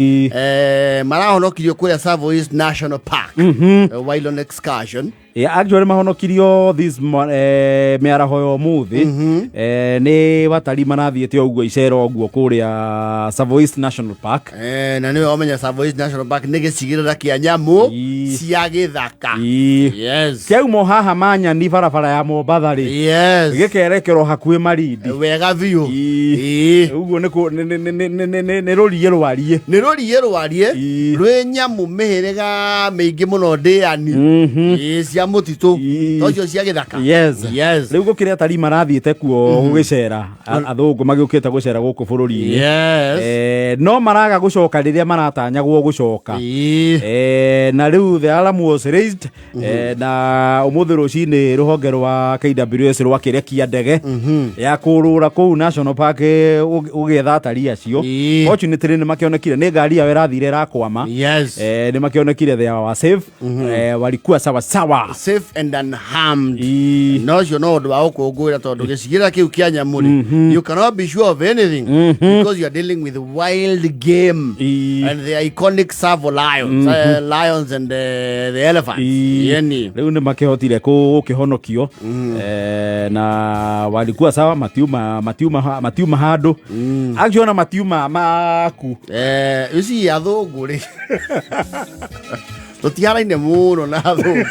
Marahonokirio kuria Tsavo East National Park while on excursion. Actually mahonokirio this mearaho yo muthi ni watari marathiete oguo icera oguo kuria Tsavo East National Park na ni omenya Tsavo East National Park ni gicigirira kia nyamu cia githaka. Yes, kiau mo haha manya ni barabara ya Mombatha ri gikerekero hakuhi Marindi wega biu uguo ni ruriye rwarie rwe nyamu mihirega meingi muno ndiani cia mutitu tocio cia githaka. Yes riu gukire atari marathiete kuo gugicera athungu magiukite gucera guku bururi no maraga gucoka riria maratanyagwo gucoka na riu the alarm was raised na umuthi rucini ruhonge rwa KWS rwakirekia ndege ya kurura ku National Park ugetha atari acio fortunately ni makionekire ni ngari ya irathire rakwama ni makionekire they were safe walikuwa sawa safe and unharmed. No you know ndwa ukungwira tondu gicigira kiu kia nyamuri you cannot be sure of anything because you are dealing with wild game and the iconic Tsavo lions and the elephants. Yani riu ni makihotire kukihonokio na walikuwa sawa matiuma handu akiona matiuma maku uci athungu ri tutiaraine muno na athungu.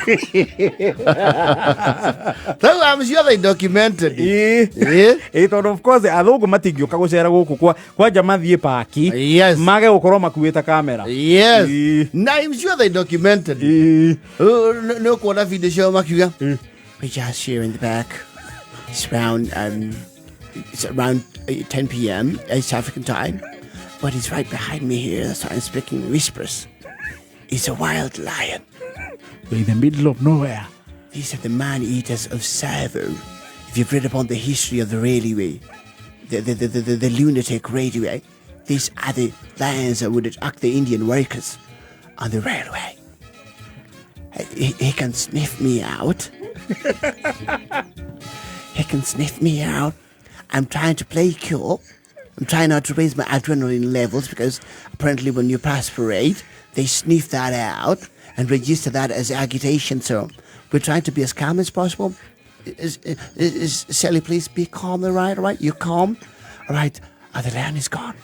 I'm sure they documented it. Of course athungu matingioka gucera guku kwa jamathie paki mage gukorwo makuita kamera. Now I'm sure they documented no kuona video show makiuga we just here in the back. It's around 10 p.m. East African time, but it's right behind me here, so I'm speaking in whispers. It's a wild lion. We're in the middle of nowhere. These are the man-eaters of Tsavo. If you've read upon the history of the railway, the lunatic railway, these are the lions that would attack the Indian workers on the railway. He can sniff me out. He can sniff me out. I'm trying to play cool. I'm trying not to raise my adrenaline levels because apparently when you perspirate, they sniff that out and register that as agitation. So we're trying to be as calm as possible. Sally, please be calm, all right? You calm? All right. The lion is gone.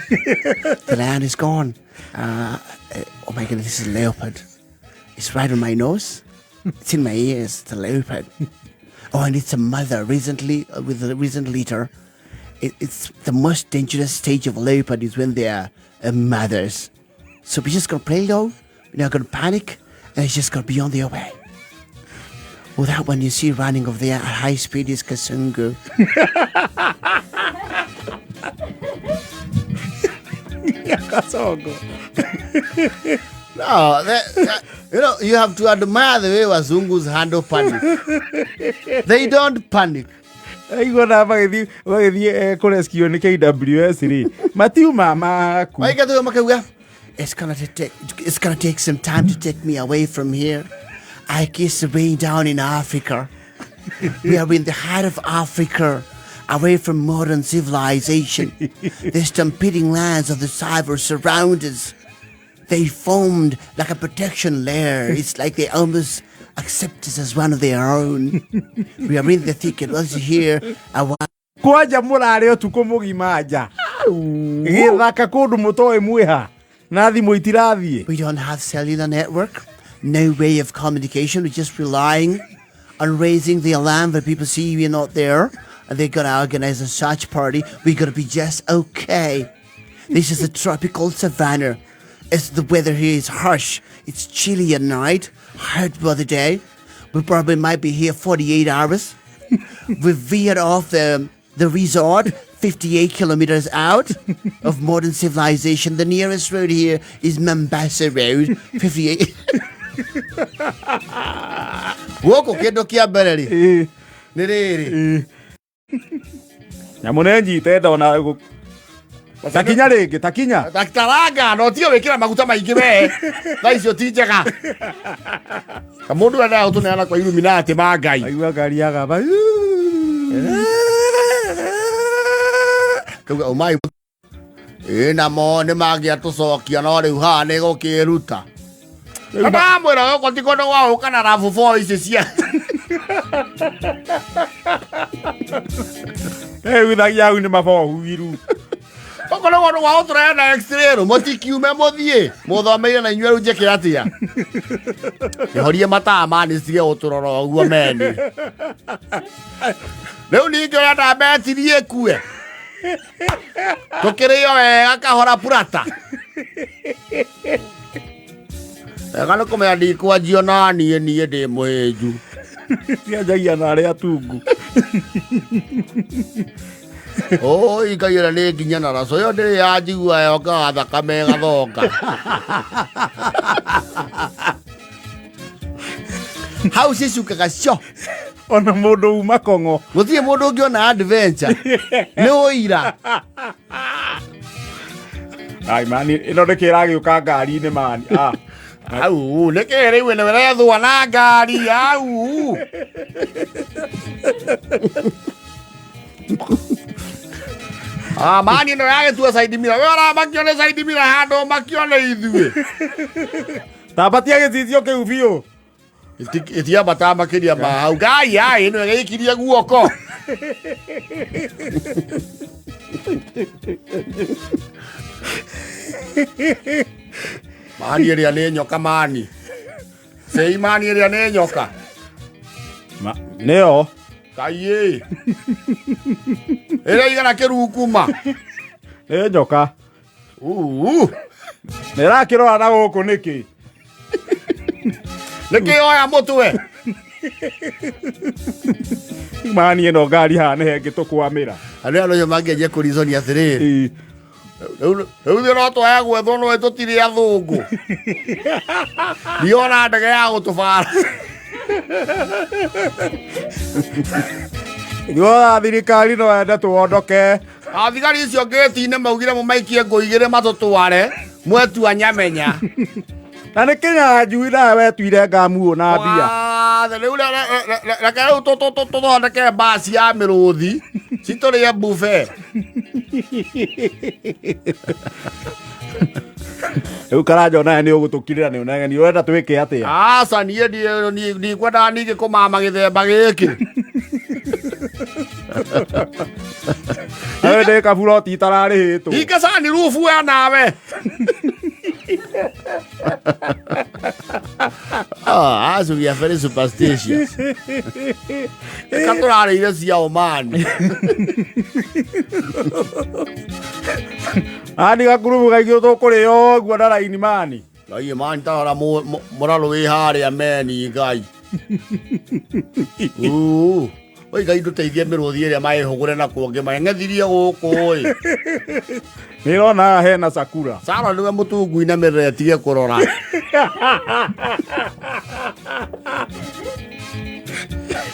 The lion is gone. Oh my goodness, this is a leopard. It's right on my nose. It's in my ears. It's a leopard. Oh, and it's a mother recently with a recent litter. It's the most dangerous stage of a leopard is when they are mothers. So we're just going to play low, we're not going to panic, and it's just going to be on their way. Oh, that one you see running over there at high speed is Athungu. No, you know, you have to admire the way Wazungus handle panic. They don't panic. Igona bagithie kurescue ni KWS ri matiuma maku waigatho makaguga it's gonna take some time to take me away from here. I kiss the rain down in Africa. We are in the heart of Africa, away from modern civilization. The stampeding lands of the Tsavo surround us. They formed like a protection layer. It's like they almost accept us as one of their own. We are in the thicket. Once you hear kwaja murare otuko mugimanja githaka kundu mutoe mwiha na thimu itirathie. We don't have cellular network, no way of communication. We're just relying on raising the alarm that people see we're not there, and they're gonna organize a search party. We're gonna be just okay. This is a tropical savannah. The weather here is harsh. It's chilly at night, hot by the day. We probably might be here 48 hours. We've veered off the resort 58 kilometers out of modern civilization. The nearest road here is Mombasa Road, 58. Woko kendo kia bereri. Niriri. Nyamunenji tenda ona takinya ringi takinya takitaranga no tio wikira maguta maingi we thaicio ti njega kamundu enda utuneana kwa Illuminati mangai aigua ngari ya gaba kauga umai ina mone magia tucokia no riu ha ni gukiruta ndamwira goko tiko ndo wao kana rafu voice cia withagia au ni mabohu iru okoro wono wao turena x-ray ro motikiume muthie muthomeire na inywe njeke atia ihorie mata mani sige uturoro uguo meni riu ningi urenda betirie kue tukirio wega kahora purata kana kumenya ndikwanjio na niĩ ndĩ mũhĩnju cianjagia na arĩa atungu ikaire nĩ nginya na raco ĩyo ndĩrĩ yanjigua yokaga thakame ĩgathonga hau cicukaga cio ona mũndũ uma kong'o gũtirĩ mũndũ ũngĩona adventure nĩ ũira ai mani ĩno nĩkĩ ĩragĩũka ngari-inĩ mani au nĩkĩ rĩu ĩno ĩrethũa na ngari au mani ĩno yagĩtua side mirror we ũramakio nĩ side mirror handũ makio nĩ ithuĩ tambatia gĩcicio kĩu biũ itiambata makĩria ma hau ngai ai ĩno ĩgĩikirie guoko mani ĩrĩa nĩ nyoka mani sei mani ĩrĩa nĩ nyoka nĩyo kaĩ ĩrĩa igana kĩrukuma nĩ nyoka nĩrakĩrora na gũkũ nĩkĩ nĩkĩ yoya mũtwe mani ĩno ngari haha nĩ hengĩ tũkwamĩra andũ aya no mangĩenjia kũriconia atĩrĩrĩ rĩu thĩ no twaya gwethwo no tũtirĩ athũngũ ndiona ndege ya gũtũbara ithuotha thirikari no yende tũwondoke thigari icio ngĩti-inĩ maugire mũmaikie ngũigĩre matũtware mwetua nyamenya na nĩ kĩnya njui nawe wetuire ngamuo na mbia rĩu reke rĩu tũthondeke mbasi ya mĩrũthi citũrĩe buffet rĩu Karanja onawe nĩ ũgũtũkirĩra nĩ ũnegeni ũrenda twĩke atĩa aca niĩ ndikwendaga ningĩ kũmama gĩthemba gĩkĩ nawe ndĩ kaburoti itararĩhĩtwo hinga cani rubu we nawe as we are very superstitious eka tũrarĩire ciao mani ani gakurubu kaingĩ tũkũrĩo ũguo na raini mani ngai mani tarora mũrarũ wĩ harĩa meni ngai oi ngai ndũteithie mĩrũthi ĩrĩa maĩhũgũre na kuongĩ maeng'ethirie gũkũ ĩ nĩrona hena sakura Sara nĩwe mũtungu inamĩrĩra tige kũrora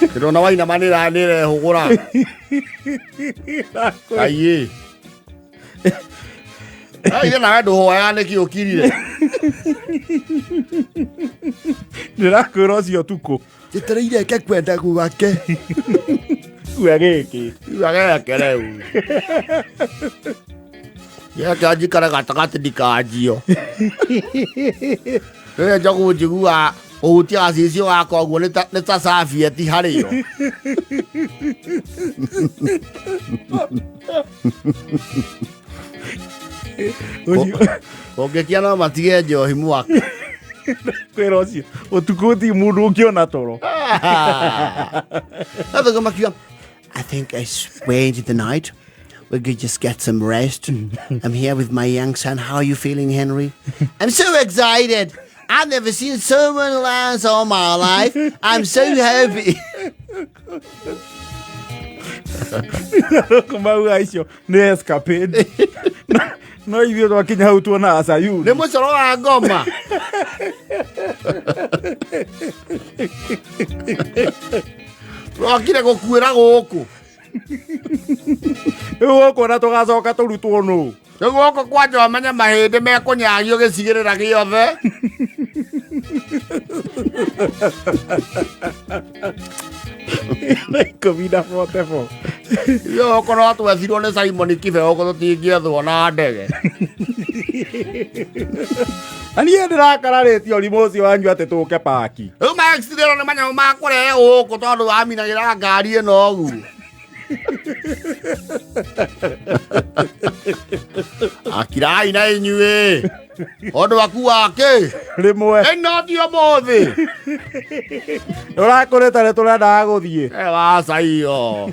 ndĩrona wainama nĩrehũgũra aiyĩ ithe nawe ndũhoya nĩkĩ ũkirire ndĩrakwĩra ũcio tukũ njĩtereire ke kwenda gwake kua gĩkĩ kua geke rĩu gĩake njikare gatagatĩ ndikanjio rĩrĩa njogu njigua ũhutia gacicio gakwa ũguo nĩ ta sabieti harĩo ũngĩkia no matige njohi mwaka kwĩra ũcio ũtukũ ti mũndũ ũngĩona toro I think I spent the night. We could just get some rest. I'm here with my young son. How are you feeling, Henry? I'm so excited. I've never seen so many lions all my life. I'm so happy. kumauga icio nĩ escapade no ithuĩ twakinya hau tuona Sayuni nĩ mũcoro wa ngoma twakire gũkuĩra gũkũ rĩu ũkuona tũgacoka tũrutwo nũ rĩu gũkũ kwanja wamenye mahĩndĩ mekũnyagio gĩcigĩrĩra gĩothe ikũmi na 44 Yo korwo twethirwo nĩ Simon Kibeo ko tũtingĩethwo na ndege. Na niĩ ndĩrakararĩtie ũrimũ ũcio wanyu atĩ tũke paki. Rĩu ma X-ray nĩ manyamũ ma kũrehe gũkũ tondũ waminagĩra ngari ĩno ũguo. Akirai na inyuĩ. Ũndũ wakua kĩ? Rĩmwe. Ĩno ti ũmũthĩ. Ũrakũrĩta nĩ tũrendaga gũthiĩ. Waca iyo.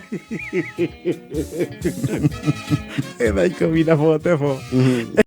Thaa 10:44.